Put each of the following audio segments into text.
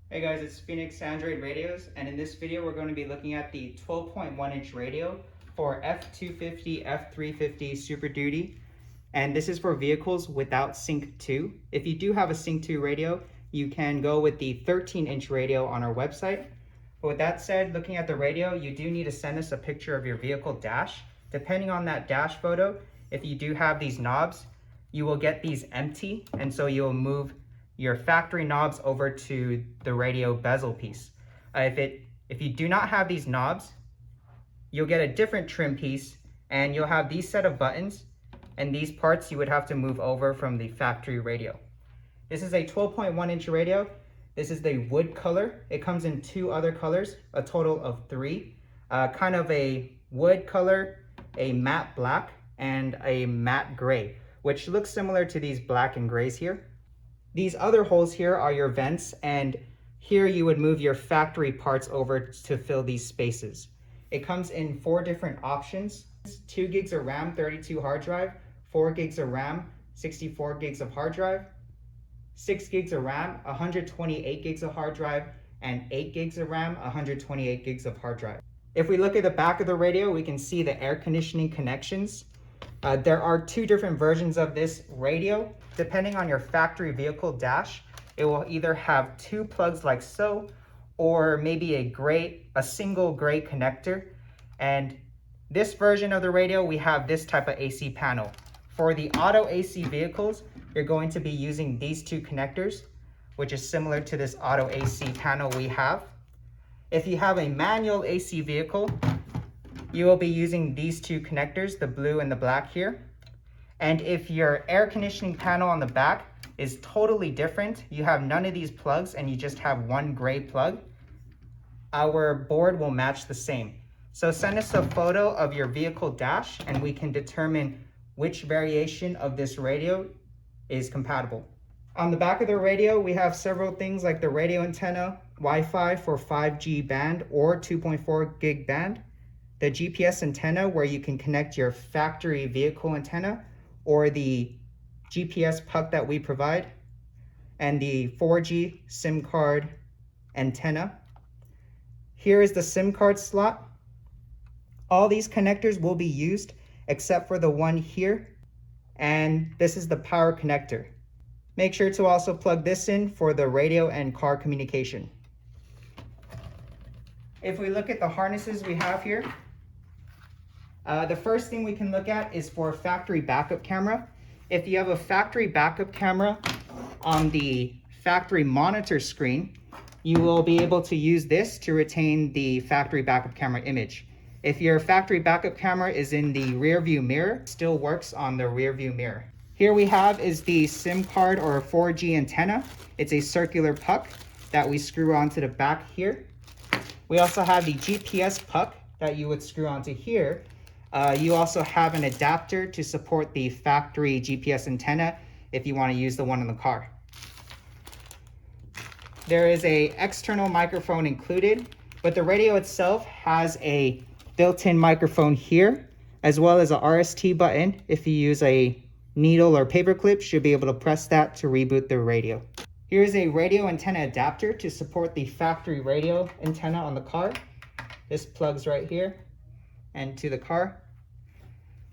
Hey guys, it's Phoenix Android Radios, and in this video we're going to be looking at the 12.1-inch radio for F250, F350 SuperDuty, and this is for vehicles without SYNC2. If you do have a SYNC2 radio, you can go with the 13-inch radio on our website. But with that said, looking at the radio, you do need to send us a picture of your vehicle dash. Depending on that dash photo, if you do have these knobs, you will get these empty, and so you'll move your factory knobs over to the radio bezel piece. If you do not have these knobs, you'll get a different trim piece, and you'll have these set of buttons, and these parts you would have to move over from the factory radio. This is a 12.1-inch radio. This is the wood color. It comes in two other colors, a total of three. Kind of a wood color, a matte black, and a matte gray, which looks similar to these black and grays here. These other holes here are your vents, and here you would move your factory parts over to fill these spaces. It comes in 4 different options: 2 gigs of RAM, 32 hard drive, 4 gigs of RAM, 64 gigs of hard drive, 6 gigs of RAM, 128 gigs of hard drive, and 8 gigs of RAM, 128 gigs of hard drive. If we look at the back of the radio, we can see the air conditioning connections. There are 2 different versions of this radio. Depending on your factory vehicle dash, it will either have 2 plugs like so, or maybe a single gray connector. And this version of the radio, we have this type of AC panel. For the auto AC vehicles, you're going to be using these 2 connectors, which is similar to this auto AC panel we have. If you have a manual AC vehicle, you will be using these 2 connectors, the blue and the black here. And if your air conditioning panel on the back is totally different, you have none of these plugs and you just have 1 gray plug, our board will match the same. So send us a photo of your vehicle dash and we can determine which variation of this radio is compatible. On the back of the radio, we have several things like the radio antenna, Wi-Fi for 5G band or 2.4 gig band, the GPS antenna where you can connect your factory vehicle antenna or the GPS puck that we provide, and the 4G SIM card antenna. Here is the SIM card slot. All these connectors will be used except for the one here, and this is the power connector. Make sure to also plug this in for the radio and car communication. If we look at the harnesses we have here, the first thing we can look at is for factory backup camera. If you have a factory backup camera on the factory monitor screen, you will be able to use this to retain the factory backup camera image. If your factory backup camera is in the rear view mirror, it still works on the rear view mirror. Here we have is the SIM card or 4G antenna. It's a circular puck that we screw onto the back here. We also have the GPS puck that you would screw onto here. You also have an adapter to support the factory GPS antenna if you want to use the one in the car. There is an external microphone included, but the radio itself has a built-in microphone here, as well as a RST button. If you use a needle or paper clip, you'll be able to press that to reboot the radio. Here is a radio antenna adapter to support the factory radio antenna on the car. This plugs right here and to the car.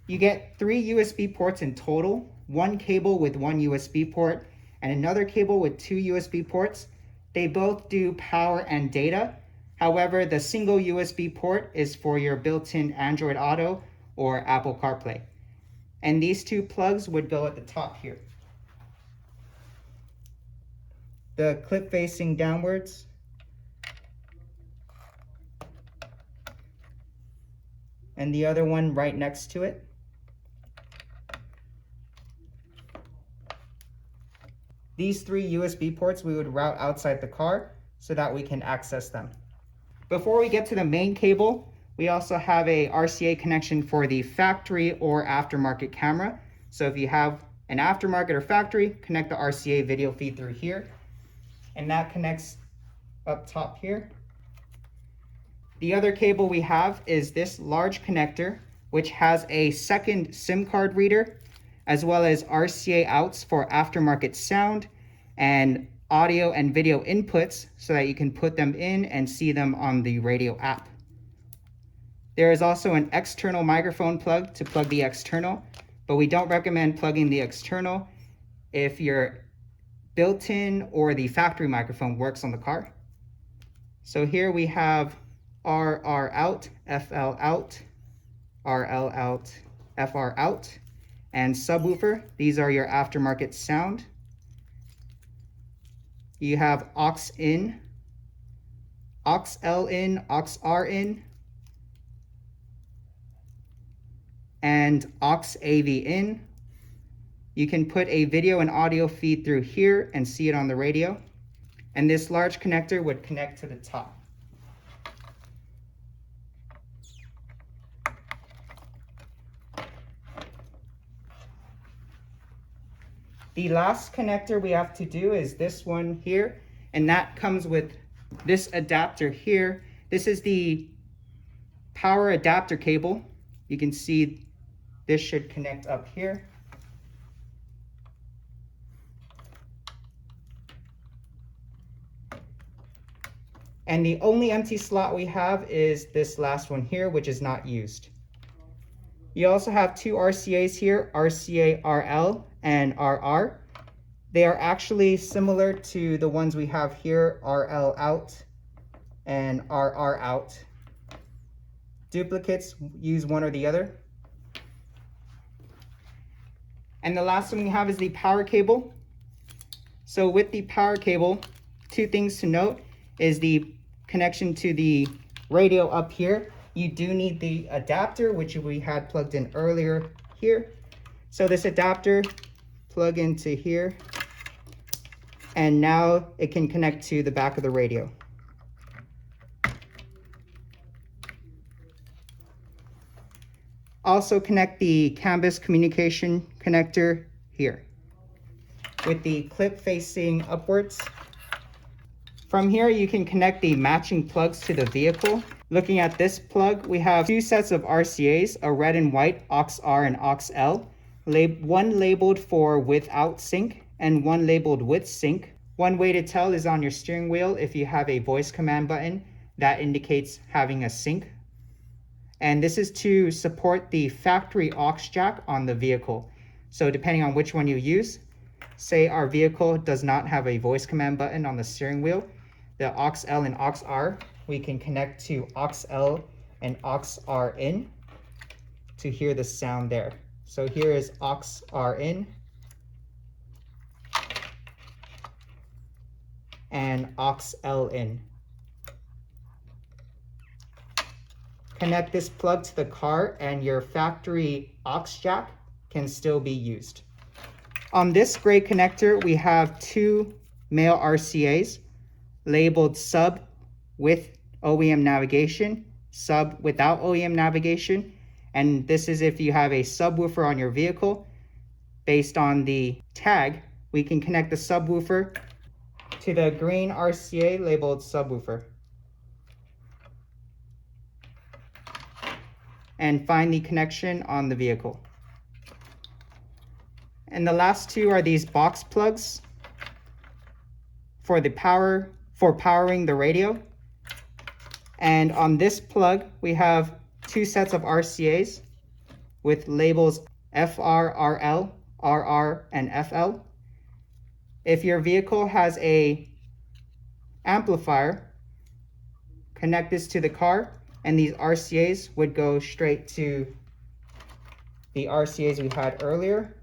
You get 3 USB ports in total, 1 cable with 1 USB port and another cable with 2 USB ports. They both do power and data. However, the single USB port is for your built-in Android Auto or Apple CarPlay. And these 2 plugs would go at the top here. The clip facing downwards. And the other one right next to it. These 3 USB ports we would route outside the car so that we can access them. Before we get to the main cable, we also have a RCA connection for the factory or aftermarket camera. So if you have an aftermarket or factory, connect the RCA video feed through here. And that connects up top here. The other cable we have is this large connector, which has a second SIM card reader, as well as RCA outs for aftermarket sound and audio and video inputs so that you can put them in and see them on the radio app. There is also an external microphone plug to plug the external, but we don't recommend plugging the external if your built-in or the factory microphone works on the car. So here we have RR out, FL out, RL out, FR out, and subwoofer. These are your aftermarket sound. You have aux in, aux L in, aux R in, and aux AV in. You can put a video and audio feed through here and see it on the radio. And this large connector would connect to the top. The last connector we have to do is this one here, and that comes with this adapter here. This is the power adapter cable. You can see this should connect up here. And the only empty slot we have is this last one here, which is not used. You also have two RCAs here, RCA RL and RR. They are actually similar to the ones we have here, RL out and RR out. Duplicates use one or the other. And the last one we have is the power cable. So with the power cable, two things to note is the connection to the radio up here. You do need the adapter, which we had plugged in earlier here. So this adapter, plug into here, and now it can connect to the back of the radio. Also connect the canvas communication connector here with the clip facing upwards. From here, you can connect the matching plugs to the vehicle. Looking at this plug, we have two sets of RCAs, a red and white aux-R and aux-L, one labeled for without sync and one labeled with sync. One way to tell is on your steering wheel. If you have a voice command button, that indicates having a sync. And this is to support the factory aux jack on the vehicle. So depending on which one you use, say our vehicle does not have a voice command button on the steering wheel, the aux-L and aux-R, we can connect to aux-L and aux-R in to hear the sound there. So here is aux-R in and aux-L in. Connect this plug to the car and your factory aux jack can still be used. On this gray connector, we have two male RCAs labeled sub with OEM navigation, sub without OEM navigation, and this is if you have a subwoofer on your vehicle. Based on the tag, we can connect the subwoofer to the green RCA labeled subwoofer and find the connection on the vehicle. And the last two are these box plugs for powering the radio. And on this plug, we have two sets of RCAs with labels FR, RL, RR, and FL. If your vehicle has a amplifier, connect this to the car, and these RCAs would go straight to the RCAs we had earlier.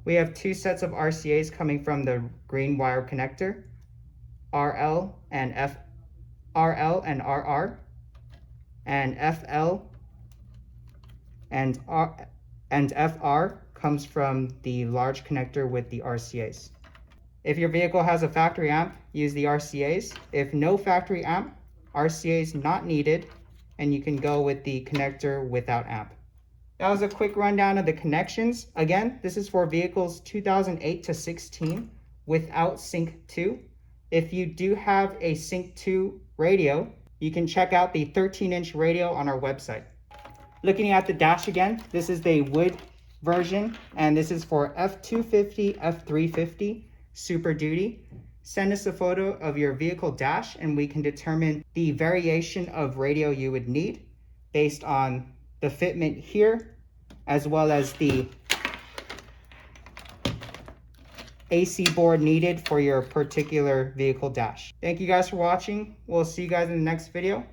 We have two sets of RCAs coming from the green wire connector, RL and RR, and FL and FR comes from the large connector with the RCAs. If your vehicle has a factory amp, use the RCAs. If no factory amp, RCAs not needed, and you can go with the connector without amp. That was a quick rundown of the connections. Again, this is for vehicles 2008 to 16 without SYNC2. If you do have a SYNC2 radio, you can check out the 13-inch radio on our website. Looking at the dash again, this is the wood version, and this is for F250, F350, SuperDuty. send us a photo of your vehicle dash and we can determine the variation of radio you would need based on the fitment here, as well as the AC board needed for your particular vehicle dash. Thank you guys for watching. We'll see you guys in the next video.